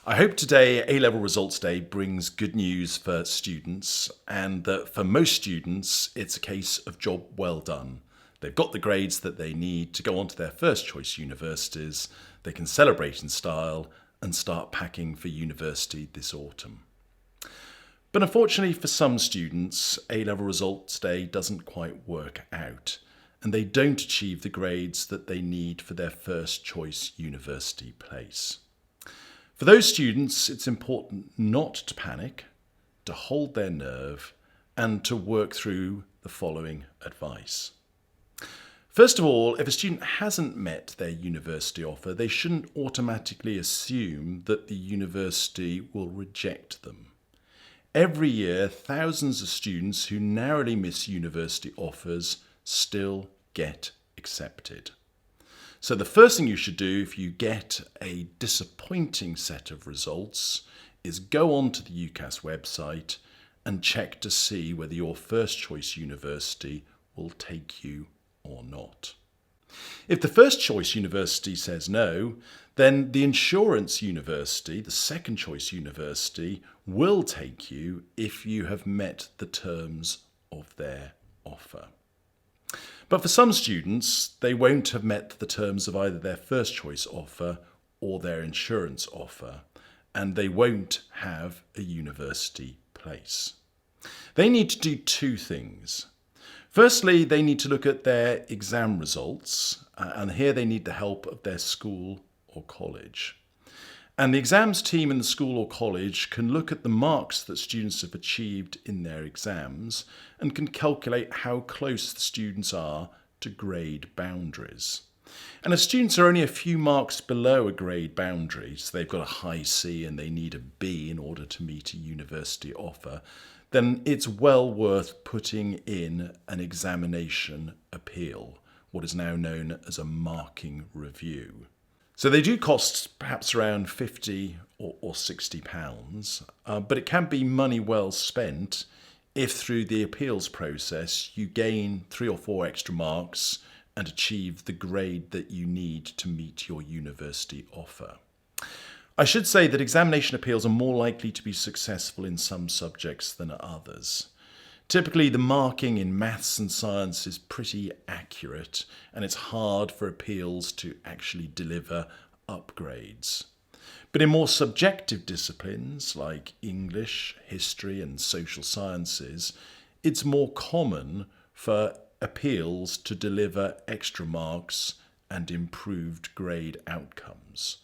I hope today A-Level Results Day brings good news for students, and that for most students it's a case of job well done. They've got the grades that they need to go on to their first choice universities. They can celebrate in style and start packing for university this autumn. But unfortunately for some students, A-Level Results Day doesn't quite work out, and they don't achieve the grades that they need for their first choice university place. For those students, it's important not to panic, to hold their nerve, and to work through the following advice. First of all, if a student hasn't met their university offer, they shouldn't automatically assume that the university will reject them. Every year, thousands of students who narrowly miss university offers still get accepted. So the first thing you should do if you get a disappointing set of results is go onto the UCAS website and check to see whether your first choice university will take you or not. If the first choice university says no, then the insurance university, the second choice university, will take you if you have met the terms of their offer. But for some students, they won't have met the terms of either their first choice offer or their insurance offer, and they won't have a university place. They need to do two things. Firstly, they need to look at their exam results, and here they need the help of their school or college. And the exams team in the school or college can look at the marks that students have achieved in their exams and can calculate how close the students are to grade boundaries. And if students are only a few marks below a grade boundary, so they've got a high C and they need a B in order to meet a university offer, then it's well worth putting in an examination appeal, what is now known as a marking review. So they do cost perhaps around £50 or £60, but it can be money well spent if through the appeals process you gain 3 or 4 extra marks and achieve the grade that you need to meet your university offer. I should say that examination appeals are more likely to be successful in some subjects than others. Typically, the marking in maths and science is pretty accurate, and it's hard for appeals to actually deliver upgrades. But in more subjective disciplines like English, history, and social sciences, it's more common for appeals to deliver extra marks and improved grade outcomes.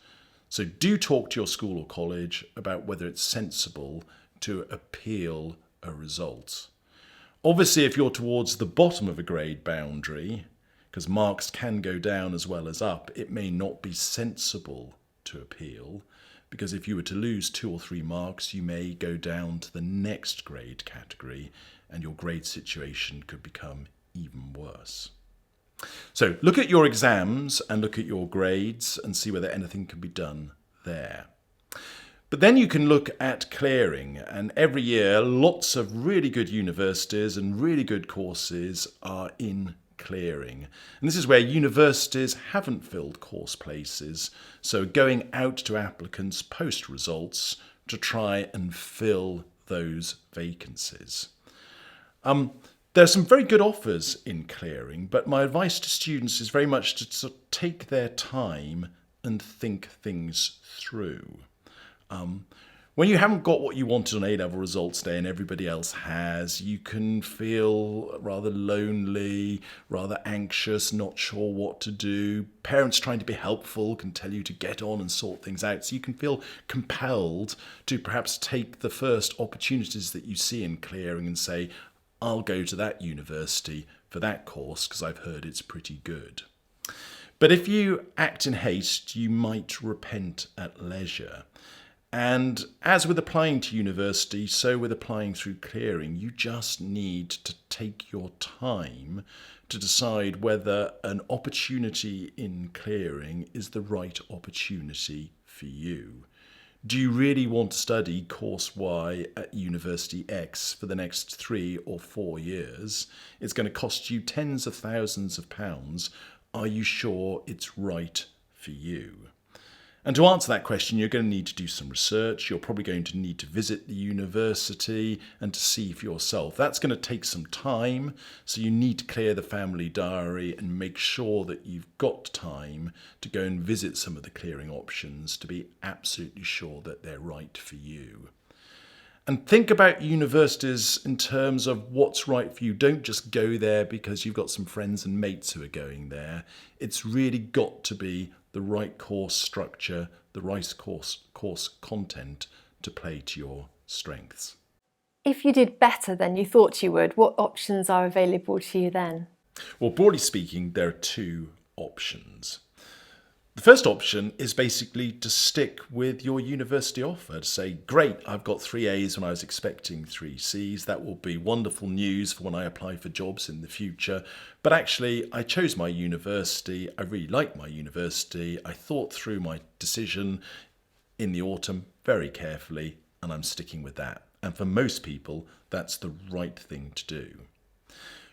So do talk to your school or college about whether it's sensible to appeal a result. Obviously, if you're towards the bottom of a grade boundary, because marks can go down as well as up, it may not be sensible to appeal, because if you were to lose 2 or 3 marks, you may go down to the next grade category and your grade situation could become even worse. So look at your exams and look at your grades and see whether anything can be done there. But then you can look at clearing, and every year lots of really good universities and really good courses are in clearing. And this is where universities haven't filled course places, so going out to applicants post results to try and fill those vacancies. There are some very good offers in clearing, but my advice to students is very much to sort of take their time and think things through. When you haven't got what you wanted on A-Level Results Day and everybody else has, you can feel rather lonely, rather anxious, not sure what to do. Parents trying to be helpful can tell you to get on and sort things out. So you can feel compelled to perhaps take the first opportunities that you see in clearing and say, I'll go to that university for that course because I've heard it's pretty good. But if you act in haste, you might repent at leisure. And as with applying to university, so with applying through clearing, you just need to take your time to decide whether an opportunity in clearing is the right opportunity for you. Do you really want to study course Y at University X for the next 3 or 4 years? It's going to cost you tens of thousands of pounds. Are you sure it's right for you? And to answer that question, you're going to need to do some research. You're probably going to need to visit the university and to see for yourself. That's going to take some time, so you need to clear the family diary and make sure that you've got time to go and visit some of the clearing options to be absolutely sure that they're right for you. And think about universities in terms of what's right for you. Don't just go there because you've got some friends and mates who are going there. It's really got to be the right course structure, the right course content to play to your strengths. If you did better than you thought you would, what options are available to you then? Well, broadly speaking, there are two options. The first option is basically to stick with your university offer, to say, great, I've got 3 A's when I was expecting 3 C's. That will be wonderful news for when I apply for jobs in the future. But actually, I chose my university. I really like my university. I thought through my decision in the autumn very carefully, and I'm sticking with that. And for most people, that's the right thing to do.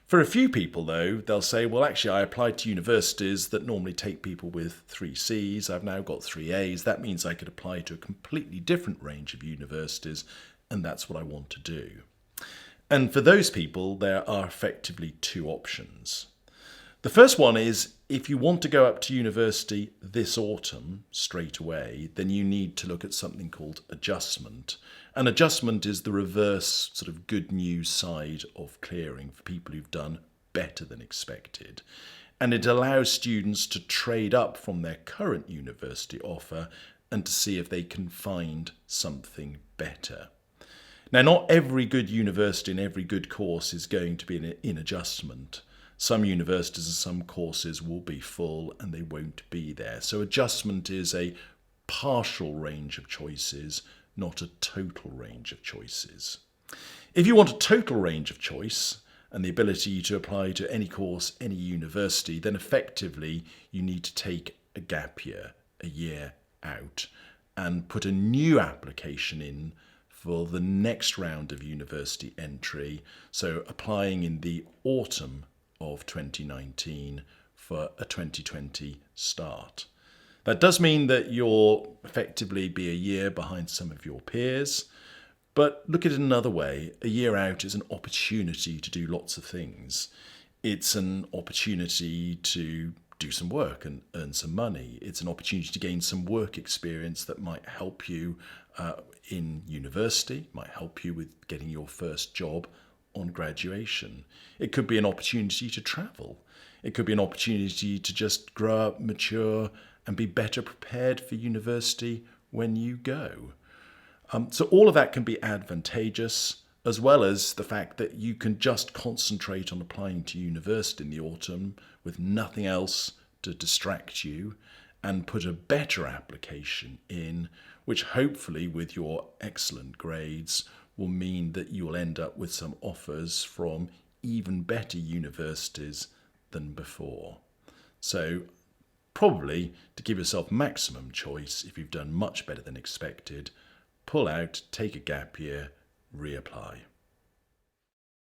For a few people, though, they'll say, well, actually, I applied to universities that normally take people with 3 C's. I've now got 3 A's. That means I could apply to a completely different range of universities, and that's what I want to do. And for those people, there are effectively 2 options. The first one is, if you want to go up to university this autumn straight away, then you need to look at something called adjustment. And adjustment is the reverse sort of good news side of clearing for people who've done better than expected. And it allows students to trade up from their current university offer and to see if they can find something better. Now, not every good university and every good course is going to be in adjustment. Some universities and some courses will be full and they won't be there. So adjustment is a partial range of choices, not a total range of choices. If you want a total range of choice and the ability to apply to any course, any university, then effectively you need to take a gap year, a year out, and put a new application in for the next round of university entry. So applying in the autumn of 2019 for a 2020 start. That does mean that you'll effectively be a year behind some of your peers, but look at it another way. A year out is an opportunity to do lots of things. It's an opportunity to do some work and earn some money. It's an opportunity to gain some work experience that might help you in university, might help you with getting your first job on graduation. It could be an opportunity to travel. It could be an opportunity to just grow up, mature, and be better prepared for university when you go. So all of that can be advantageous, as well as the fact that you can just concentrate on applying to university in the autumn with nothing else to distract you, and put a better application in, which hopefully with your excellent grades will mean that you will end up with some offers from even better universities than before. So probably to give yourself maximum choice, if you've done much better than expected, pull out, take a gap year, reapply.